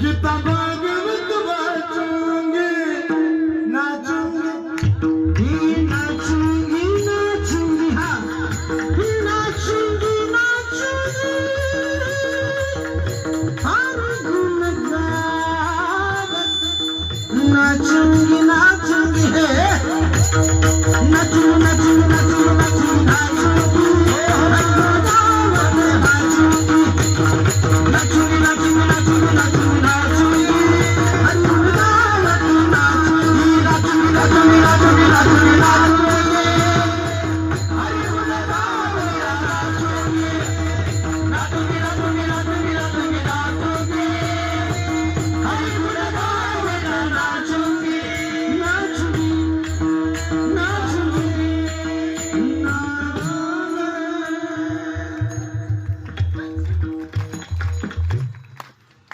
गीता भागवत वाचूंगी, नाचूंगी, नाचूंगी, नाचूंगी, हाँ नाचूंगी, नाचूंगी, हर गुण गावत नाचूंगी, नाचूंगी, हे नाचूंगी, नाचूंगी, नाचूंगी, नाचूंगी, नाचूंगी, हे हर गुण गावत नाचूंगी, नाचूंगी, नाचूंगी, नाचूंगी, नाचूंगी.